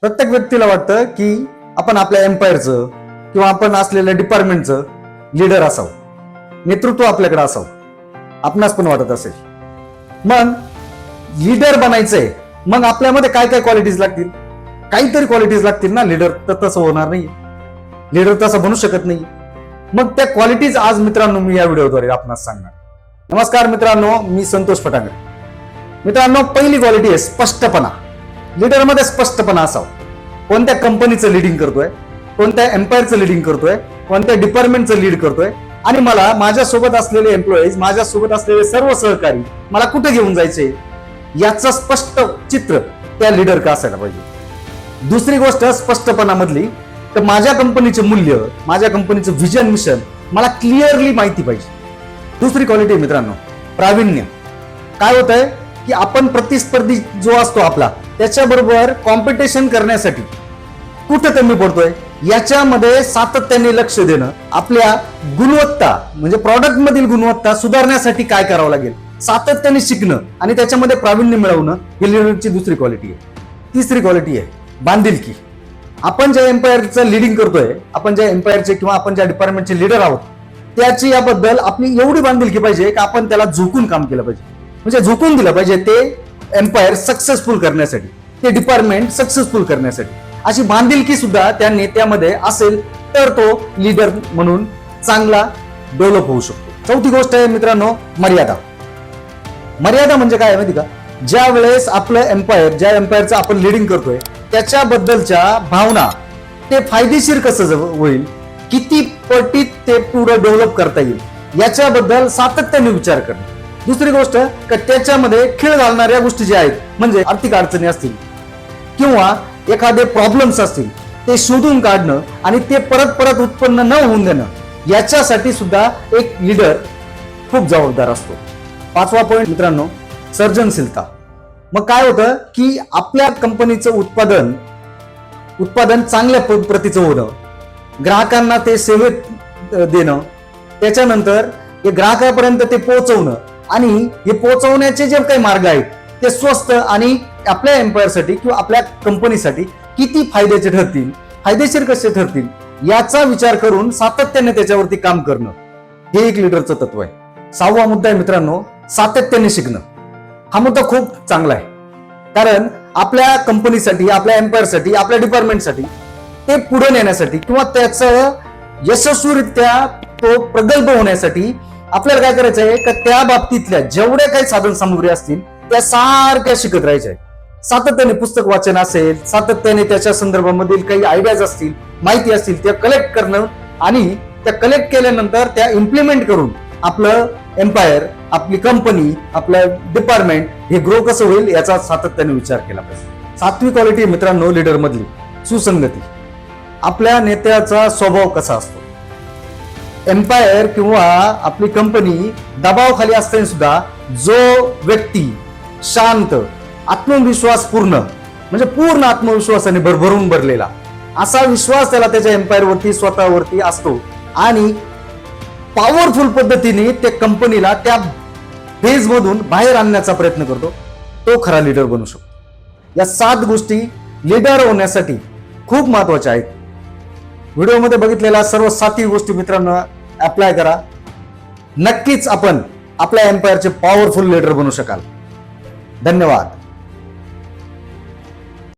प्रत्येक व्यक्तीला वाटतं की आपण आपल्या एम्पायरचं किंवा आपण असलेल्या डिपार्टमेंटचं लीडर असावं, नेतृत्व आपल्याकडे असावं, आपणास पण वाटत असेल. मग लीडर बनायचंय, मग आपल्यामध्ये काय काय क्वालिटीज लागतील? काहीतरी क्वालिटीज लागतील ना. लीडर तर तसं होणार नाही, लीडर तसं बनू शकत नाही. मग त्या क्वालिटीज आज मित्रांनो मी या व्हिडिओद्वारे आपणास सांगणार. नमस्कार मित्रांनो, मी संतोष फटांगरे. मित्रांनो, पहिली क्वालिटी आहे स्पष्टपणा. लीडरमध्ये स्पष्टपणा असावा. कोणत्या कंपनीचं लिडिंग करतोय, कोणत्या एम्पायरचं लिडिंग करतोय, कोणत्या डिपार्टमेंटचं लीड करतोय, आणि मला माझ्यासोबत असलेले एम्प्लॉईज, माझ्यासोबत असलेले सर्व सहकारी मला कुठे घेऊन जायचे याचं स्पष्ट चित्र त्या लीडर का असायला पाहिजे. दुसरी गोष्ट स्पष्टपणामधली, तर माझ्या कंपनीचे मूल्य, माझ्या कंपनीचं व्हिजन मिशन मला क्लिअरली माहिती पाहिजे. दुसरी क्वालिटी मित्रांनो प्रावीण्य. काय होत आहे की आपण प्रतिस्पर्धी जो असतो आपला, त्याच्याबरोबर कॉम्पिटिशन करण्यासाठी कुठं कमी पडतोय याच्यामध्ये सातत्याने लक्ष देणं, आपल्या गुणवत्ता म्हणजे प्रॉडक्ट मधील गुणवत्ता सुधारण्यासाठी काय करावं लागेल, सातत्याने शिकणं आणि त्याच्यामध्ये प्रावीण्य मिळवणं ही लीडरची दुसरी क्वालिटी आहे. तिसरी क्वालिटी आहे बांधिलकी. आपण ज्या एम्पायरचं लिडिंग करतोय, आपण ज्या एम्पायरचे किंवा आपण ज्या डिपार्टमेंटचे लीडर आहोत, त्याची याबद्दल आपली एवढी बांधिलकी पाहिजे की आपण त्याला झोकून काम केलं पाहिजे, म्हणजे झोकून दिलं पाहिजे ते एम्पायर सक्सेसफुल करण्यासाठी, ते डिपार्टमेंट सक्सेसफुल करण्यासाठी. अशी बांधिलकी सुद्धा त्या नेत्यामध्ये असेल तर तो लीडर म्हणून चांगला डेव्हलप होऊ शकतो. चौथी गोष्ट आहे मित्रांनो मर्यादा. मर्यादा म्हणजे काय माहिती का? ज्या वेळेस आपलं एम्पायर, ज्या एम्पायरचं आपण लिडिंग करतोय त्याच्याबद्दलच्या भावना ते फायदेशीर कसं होईल, किती पटीत ते पुढे डेव्हलप करता येईल याच्याबद्दल सातत्याने विचार करणं. दुसरी गोष्ट का त्याच्यामध्ये खीळ घालणाऱ्या गोष्टी ज्या आहेत, म्हणजे आर्थिक अडचणी असतील किंवा एखादे प्रॉब्लेम्स असतील, ते शोधून काढणं आणि ते परत परत उत्पन्न न होऊन देणं, याच्यासाठी सुद्धा एक लीडर खूप जबाबदार असतो. पाचवा पॉइंट मित्रांनो सर्जनशीलता. मग काय होतं की आपल्या कंपनीचं उत्पादन चांगल्या प्रतीचं होणं, ग्राहकांना ते सेवेत देणं, त्याच्यानंतर हे ग्राहकापर्यंत ते पोहोचवणं, आणि हे पोहोचवण्याचे जे काही मार्ग आहेत ते स्वस्त आणि आपल्या एम्पायरसाठी किंवा आपल्या कंपनीसाठी किती फायद्याचे ठरतील, फायदेशीर कसे ठरतील याचा विचार करून सातत्याने त्याच्यावरती काम करणं, हे एक लीडरचं तत्व आहे. सहावा मुद्दा आहे मित्रांनो सातत्याने शिकणं. हा मुद्दा खूप चांगला आहे, कारण आपल्या कंपनीसाठी, आपल्या एम्पायरसाठी, आपल्या डिपार्टमेंटसाठी ते पुढे नेण्यासाठी किंवा त्याचं यशस्वीरित्या तो प्रगल्भ होण्यासाठी आपल्याला काय करायचं आहे का त्या बाबतीतल्या जेवढ्या काही साधन सामुग्री असतील त्या सारख्या शिकत राहायच्या आहे. सातत्याने पुस्तक वाचन असेल, सातत्याने त्याच्या संदर्भामधील काही आयडियाज असतील, माहिती असतील, त्या कलेक्ट करणं आणि त्या कलेक्ट केल्यानंतर त्या इम्प्लिमेंट करून आपलं एम्पायर, आपली कंपनी, आपलं डिपार्टमेंट हे ग्रो कसं होईल याचा सातत्याने विचार केला पाहिजे. सातवी क्वालिटी मित्रांनो लीडर मधली सुसंगती. आपल्या नेत्याचा स्वभाव कसा असतो. एम्पायर किंवा आपली कंपनी दबावाखाली असताना सुद्धा जो व्यक्ती शांत, आत्मविश्वास पूर्ण, म्हणजे पूर्ण आत्मविश्वासाने भरभरून भरलेला, असा विश्वास त्याला त्याच्या एम्पायरवरती, स्वतःवरती असतो आणि पॉवरफुल पद्धतीने त्या कंपनीला त्या फेज मधून बाहेर आणण्याचा प्रयत्न करतो, तो खरा लीडर बनू शकतो. या 7 गोष्टी लीडर होण्यासाठी खूप महत्वाच्या आहेत. व्हिडिओमध्ये बघितलेल्या सर्व 7 गोष्टी मित्रांनो अप्लाय करा. नक्कीच आपण आपल्या एम्पायरचे पॉवरफुल लीडर बनू शकाल. धन्यवाद.